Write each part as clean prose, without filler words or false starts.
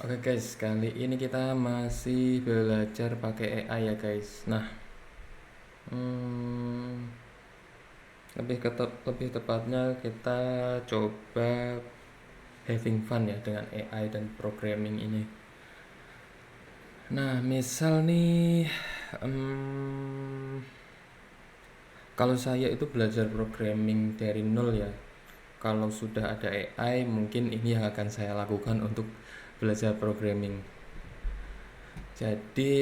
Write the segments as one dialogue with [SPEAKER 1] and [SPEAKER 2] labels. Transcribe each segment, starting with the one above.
[SPEAKER 1] Oke guys, kali ini kita masih belajar pakai AI ya guys. Nah, hmm, lebih tepatnya kita coba having fun ya dengan AI dan programming ini. Nah, misal nih, kalau saya itu belajar programming dari nol ya. Kalau sudah ada AI, mungkin ini yang akan saya lakukan untuk belajar programming. Jadi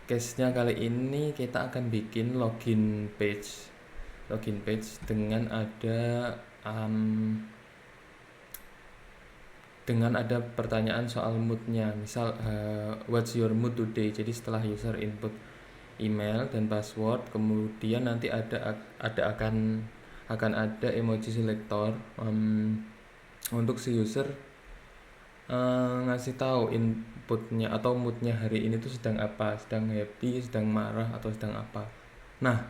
[SPEAKER 1] case-nya kali ini kita akan bikin login page dengan ada pertanyaan soal moodnya. Misal what's your mood today. Jadi setelah user input email dan password, kemudian nanti akan ada emoji selector untuk si user ngasih tahu inputnya atau moodnya hari ini tuh sedang apa, sedang happy, sedang marah, atau sedang apa. Nah,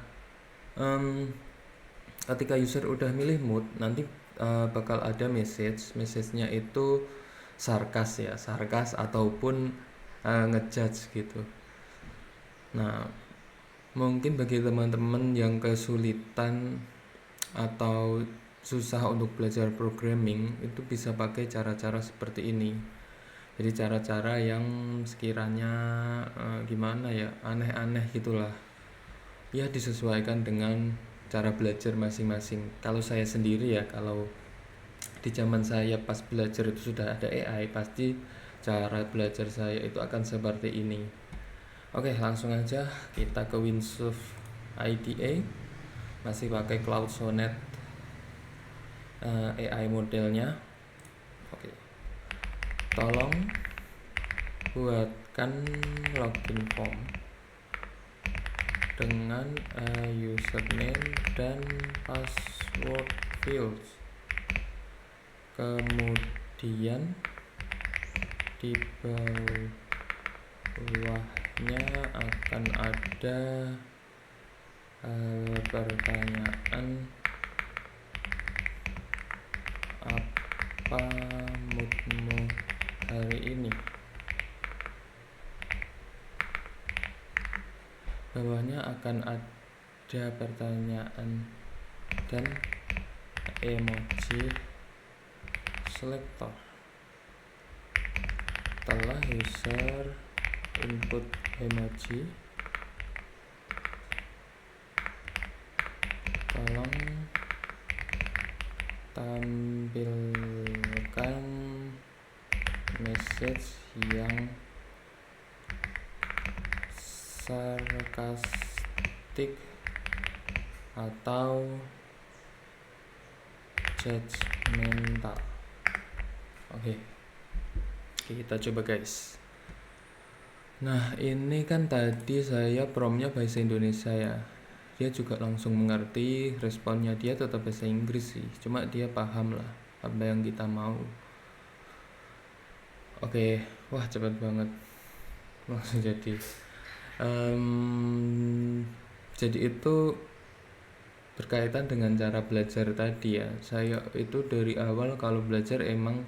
[SPEAKER 1] ketika user udah milih mood, nanti bakal ada message-nya itu sarkas ataupun ngejudge gitu. Nah, mungkin bagi teman-teman yang kesulitan atau susah untuk belajar programming, itu bisa pakai cara-cara seperti ini. Jadi cara-cara yang sekiranya gimana ya, aneh-aneh gitulah. Ya disesuaikan dengan cara belajar masing-masing. Kalau saya sendiri ya, kalau di zaman saya pas belajar itu sudah ada AI, pasti cara belajar saya itu akan seperti ini. Oke, langsung aja kita ke Windsurf IDE. Masih pakai Cloud Sonnet AI modelnya. Oke, tolong buatkan login form dengan username dan password fields. Kemudian di bawahnya akan ada pertanyaan apa moodmu hari ini. Bawahnya akan ada pertanyaan dan emoji selector. Setelah user input emoji, tolong tampilkan message yang sarkastik atau judgmental. Oke, kita coba guys. Nah, ini kan tadi saya promnya bahasa Indonesia ya. Dia juga langsung mengerti, responnya dia tetap bahasa Inggris sih. Cuma dia paham lah apa yang kita mau. Oke, wah cepat banget. Langsung jadi. Jadi itu berkaitan dengan cara belajar tadi ya. Saya itu dari awal kalau belajar emang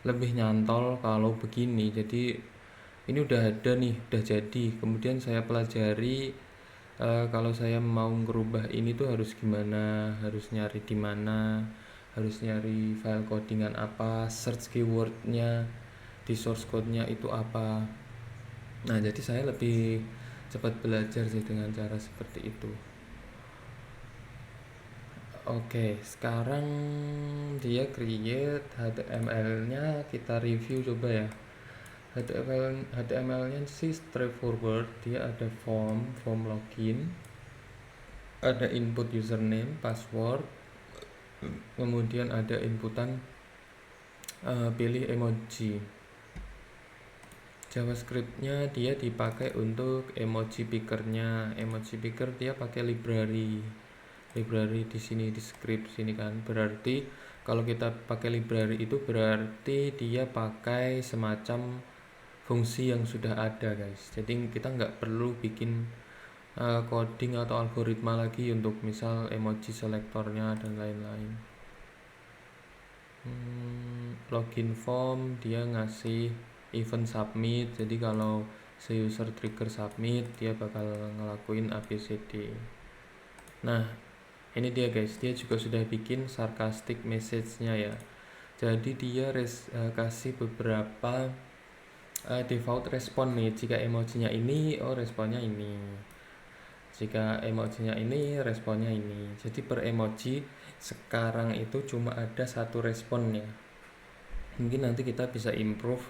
[SPEAKER 1] lebih nyantol kalau begini. Jadi ini udah ada nih, udah jadi. Kemudian saya pelajari kalau saya mau ngerubah ini tuh harus gimana, harus nyari di mana, harus nyari file codingan apa, search keywordnya di source code-nya itu apa. Nah, jadi saya lebih cepat belajar sih dengan cara seperti itu. Oke, sekarang dia create HTML-nya, kita review coba ya. HTML-nya sih straightforward, dia ada form login, ada input username, password, kemudian ada inputan pilih emoji. JavaScript-nya dia dipakai untuk emoji pickernya. Emoji picker dia pakai library di sini, di script sini kan. Berarti kalau kita pakai library itu berarti dia pakai semacam fungsi yang sudah ada guys. Jadi kita nggak perlu bikin coding atau algoritma lagi untuk misal emoji selektornya dan lain-lain. Login form dia ngasih event submit. Jadi kalau si user trigger submit, dia bakal ngelakuin ABCD. Nah, ini dia guys, dia juga sudah bikin sarcastic message-nya ya. Jadi dia kasih beberapa default respon nih. Jika emojinya ini, responnya ini. Jika emojinya ini, responnya ini. Jadi per emoji sekarang itu cuma ada satu responnya. Mungkin nanti kita bisa improve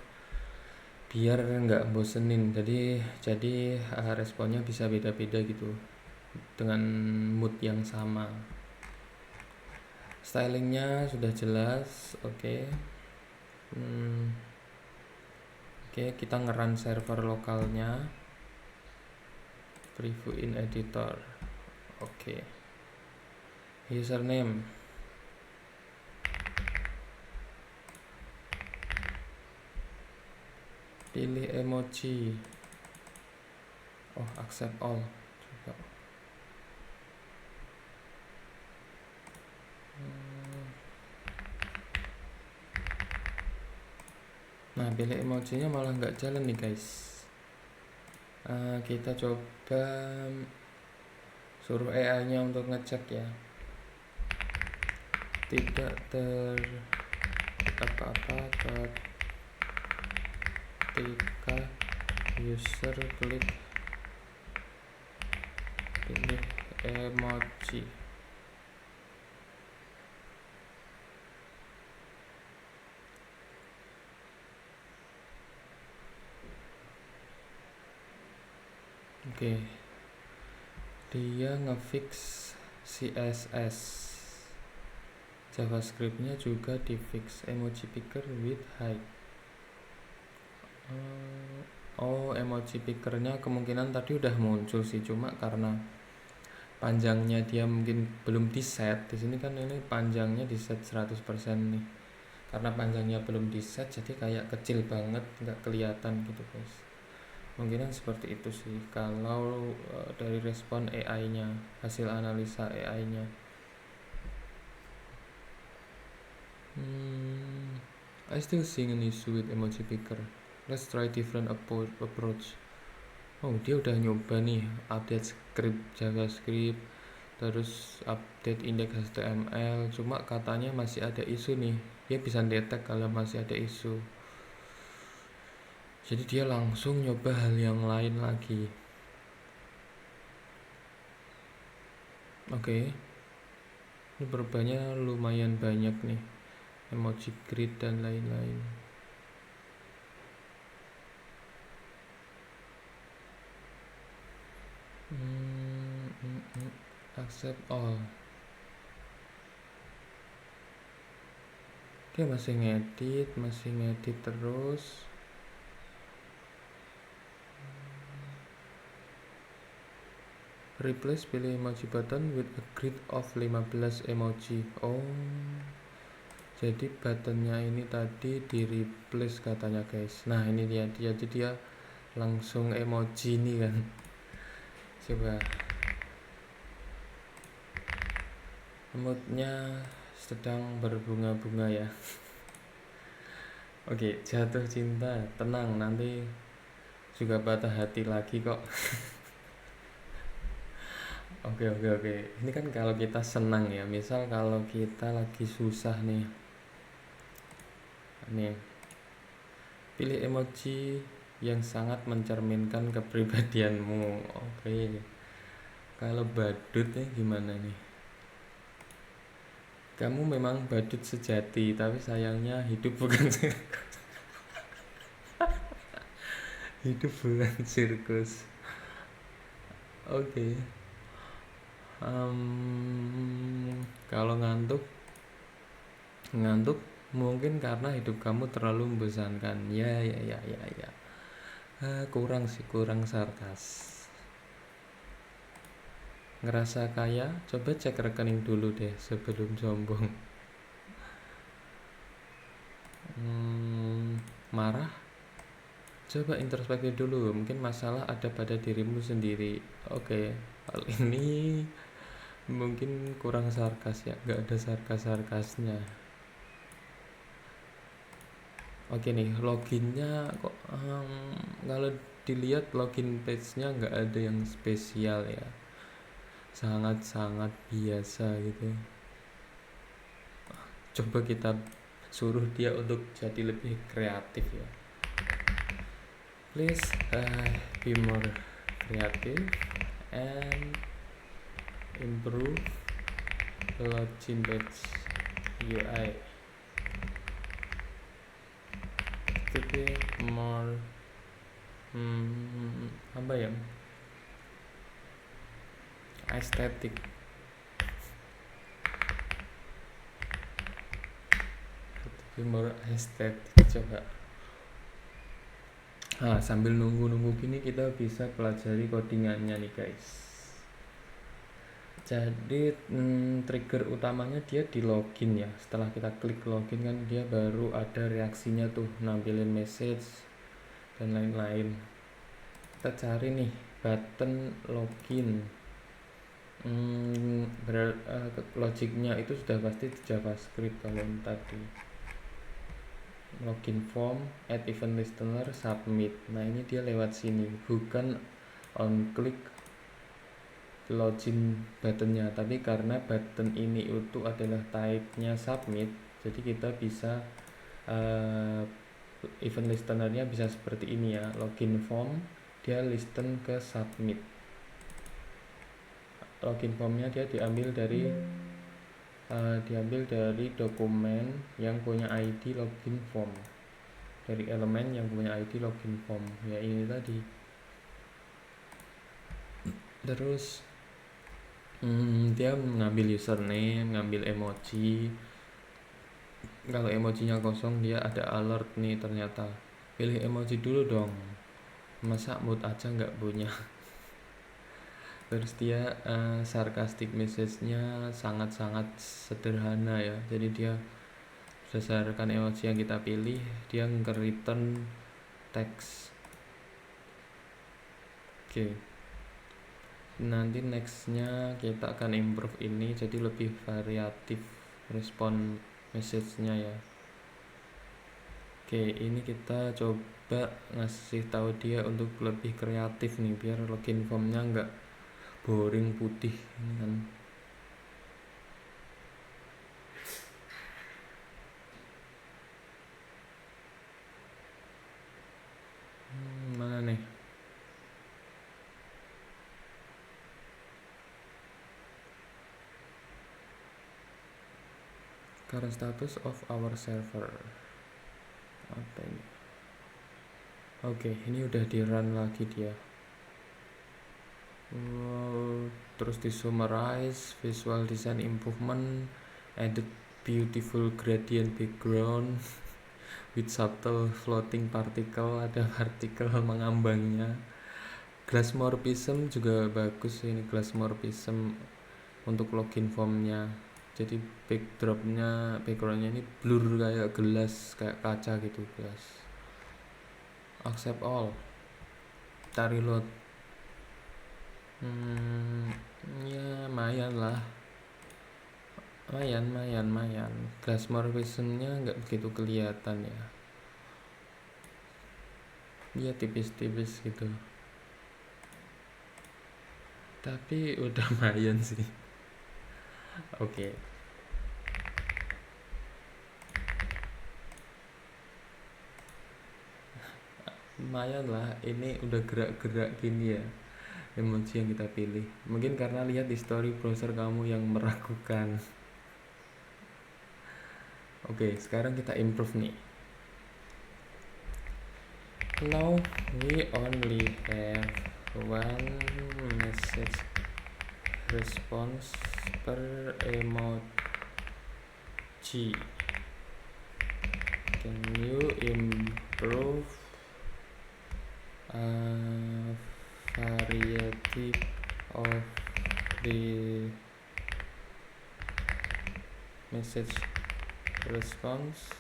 [SPEAKER 1] biar nggak bosenin. Jadi responnya bisa beda-beda gitu dengan mood yang sama. Stylingnya sudah jelas, oke. Oke, kita ngerun server lokalnya, preview in editor. Oke. Username, pilih emoji. Accept all juga. Nah, pilih emojinya malah nggak jalan nih guys. Kita coba suruh AI nya untuk ngecek ya. Tidak apa-apa ketika user klik pilih emoji. Oke. Dia ngefix CSS. JavaScript-nya juga di fix emoji picker with height. Emoji pickernya kemungkinan tadi udah muncul sih, cuma karena panjangnya dia mungkin belum di set. Di sini kan ini panjangnya di set 100% nih. Karena panjangnya belum di set, jadi kayak kecil banget, nggak kelihatan gitu guys. Mungkinan seperti itu sih kalau dari respon AI-nya, hasil analisa AI-nya. I still seeing an issue with emoji picker. Let's try different approach. Dia udah nyoba nih update script JavaScript, terus update index HTML, cuma katanya masih ada isu nih. Dia bisa detect kalau masih ada isu. Jadi dia langsung nyoba hal yang lain lagi. Oke. Ini perubahannya lumayan banyak nih. Emoji grid dan lain-lain. Accept all. Dia masih ngedit terus. Replace, pilih emoji button with a grid of 15 emoji. Jadi buttonnya ini tadi di replace katanya guys. Nah ini dia jadi dia langsung emoji nih kan. Coba moodnya sedang berbunga-bunga ya. Oke, jatuh cinta, tenang, nanti juga patah hati lagi kok. Oke. Ini kan kalau kita senang ya. Misal kalau kita lagi susah nih. Pilih emoji yang sangat mencerminkan kepribadianmu. Oke. Kalau badutnya gimana nih? Kamu memang badut sejati, tapi sayangnya hidup bukan sirkus. Hidup bukan sirkus. Oke. Kalau ngantuk mungkin karena hidup kamu terlalu membosankan. Ya. Kurang sarkas. Ngerasa kaya? Coba cek rekening dulu deh sebelum sombong. Marah? Coba introspeksi dulu, mungkin masalah ada pada dirimu sendiri. Oke, hal ini mungkin kurang sarkas ya, nggak ada sarkas-sarkasnya. Oke nih, loginnya kok kalau dilihat login page-nya nggak ada yang spesial ya, sangat-sangat biasa gitu. Coba kita suruh dia untuk jadi lebih kreatif ya. Please be more creative and improve login page UI to be more apa ya, aesthetic. To be more aesthetic, coba. Nah, sambil nunggu-nunggu gini kita bisa pelajari codingannya nih guys. Jadi trigger utamanya dia di login ya. Setelah kita klik login kan dia baru ada reaksinya tuh, nampilin message dan lain-lain. Kita cari nih button login. Logiknya itu sudah pasti di JavaScript kalau tadi. Login form, add event listener, submit. Nah ini dia lewat sini, bukan on click login buttonnya, tapi karena button ini itu adalah type-nya submit, jadi kita bisa event listenernya bisa seperti ini ya. Login form dia listen ke submit. Login formnya dia diambil dari dokumen yang punya ID login form, dari elemen yang punya ID login form ya, ini tadi. Terus dia mengambil username, ngambil emoji. Kalau emojinya kosong dia ada alert nih, ternyata pilih emoji dulu dong, masa mood aja nggak punya. Terus dia sarcastic message-nya sangat-sangat sederhana ya, jadi dia berdasarkan emoji yang kita pilih dia nge-return teks. Oke. Nanti nextnya kita akan improve ini jadi lebih variatif respon message-nya ya. Oke, ini kita coba ngasih tahu dia untuk lebih kreatif nih, biar login formnya nggak boring putih ini kan. Mana nih? Current status of our server. Apa ini? Oke, ini udah di run lagi dia. Terus di summarize, visual design improvement, added beautiful gradient background with subtle floating particle, ada partikel mengambangnya. Glassmorphism juga bagus ini, glassmorphism untuk login formnya. Jadi backgroundnya ini blur kayak gelas, kayak kaca gitu, gelas. Accept all. Kita reload. Ya lumayan lah, lumayan. Glassmorphismnya nggak begitu kelihatan ya, dia tipis-tipis gitu, tapi udah lumayan sih. Oke. Lumayan lah, ini udah gerak-gerak gini ya emoji yang kita pilih. Mungkin karena lihat di story browser kamu yang meragukan. Oke, sekarang kita improve nih. Now we only have one message response per emoji. Can you improve variety of the message response?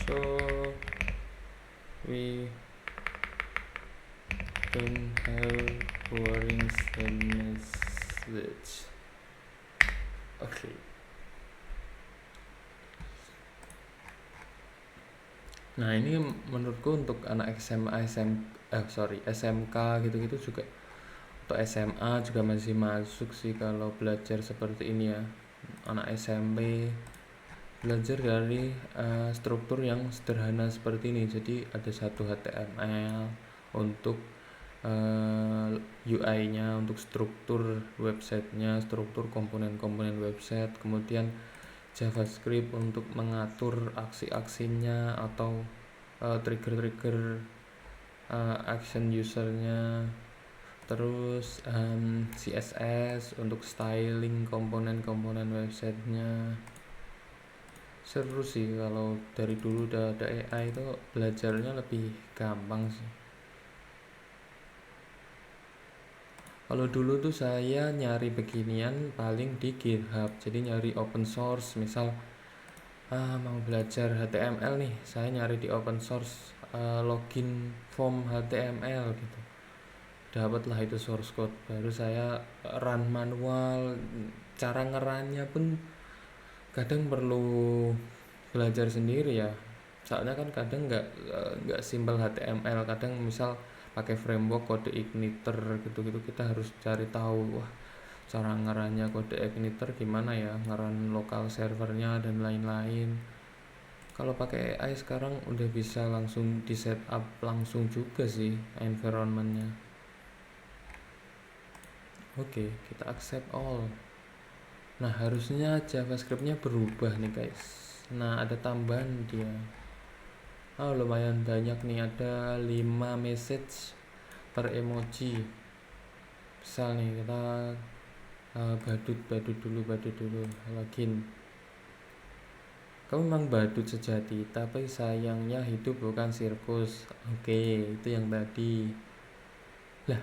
[SPEAKER 1] So we don't have boring message. Okay. Nah ini menurutku untuk anak SMA, SMK gitu-gitu juga, atau SMA juga masih masuk sih kalau belajar seperti ini ya. Anak SMP belajar dari struktur yang sederhana seperti ini. Jadi ada satu HTML untuk UI-nya, untuk struktur websitenya, struktur komponen-komponen website, kemudian JavaScript untuk mengatur aksi-aksinya atau trigger-trigger action usernya, terus CSS untuk styling komponen-komponen websitenya. Seru sih kalau dari dulu udah ada AI itu belajarnya lebih gampang sih. Kalau dulu tuh saya nyari beginian paling di GitHub, jadi nyari open source, misal mau belajar HTML nih, saya nyari di open source, login form HTML gitu, dapatlah itu source code, baru saya run manual. Cara ngerannya pun kadang perlu belajar sendiri ya, soalnya kan kadang nggak simpel HTML, kadang misal pakai framework kode igniter gitu-gitu, kita harus cari tahu, wah cara ngerannya kode igniter gimana ya, ngeran lokal servernya dan lain-lain. Kalau pakai AI sekarang udah bisa langsung di setup langsung juga sih environmentnya. Oke, kita accept all. Nah harusnya JavaScriptnya berubah nih guys. Nah ada tambahan dia. Lumayan banyak nih, ada 5 message per emoji. Misal nih kita badut dulu login. Kamu memang badut sejati, tapi sayangnya hidup bukan sirkus. Oke, itu yang tadi. Lah,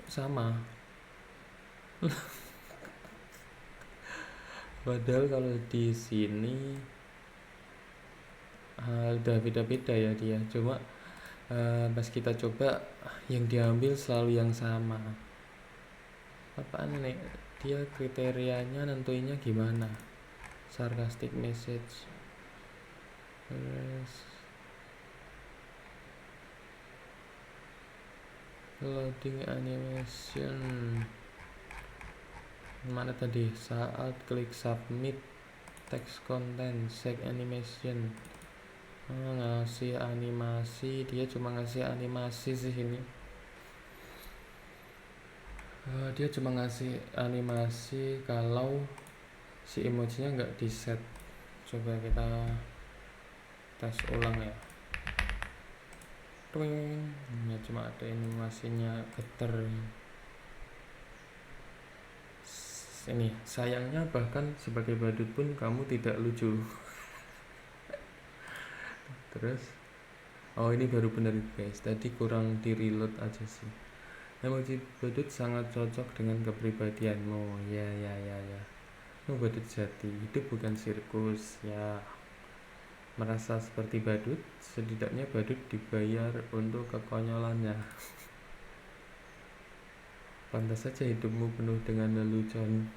[SPEAKER 1] kok sama? Padahal kalau di sini udah beda-beda ya dia. Cuma pas kita coba yang diambil selalu yang sama. Apaan nih? Dia kriterianya nentuinnya gimana? Sarcastic message. Terus loading animation. Mana tadi? Saat klik submit text content check animation. Ngasih animasi, dia cuma ngasih animasi sih ini. Dia cuma ngasih animasi kalau si emojinya nggak di set. Coba kita tes ulang ya. Ya cuma ada animasinya getar. Ini sayangnya bahkan sebagai badut pun kamu tidak lucu. Terus ini baru bener guys, tadi kurang di reload aja sih. Emoji badut sangat cocok dengan kepribadianmu. Ya. Badut jati, hidup bukan sirkus ya. Merasa seperti badut, setidaknya badut dibayar untuk kekonyolannya. Pantas saja hidupmu penuh dengan lelucon.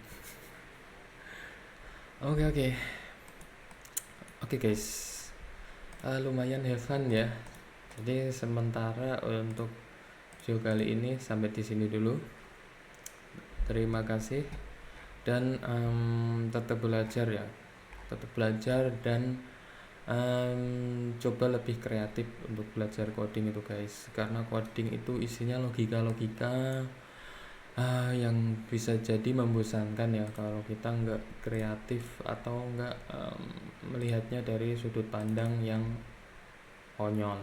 [SPEAKER 1] Oke guys, lumayan have fun ya. Jadi sementara untuk video kali ini sampai di sini dulu. Terima kasih dan tetap belajar ya, dan coba lebih kreatif untuk belajar coding itu guys, karena coding itu isinya logika yang bisa jadi membosankan ya kalau kita nggak kreatif atau nggak melihatnya dari sudut pandang yang konyol.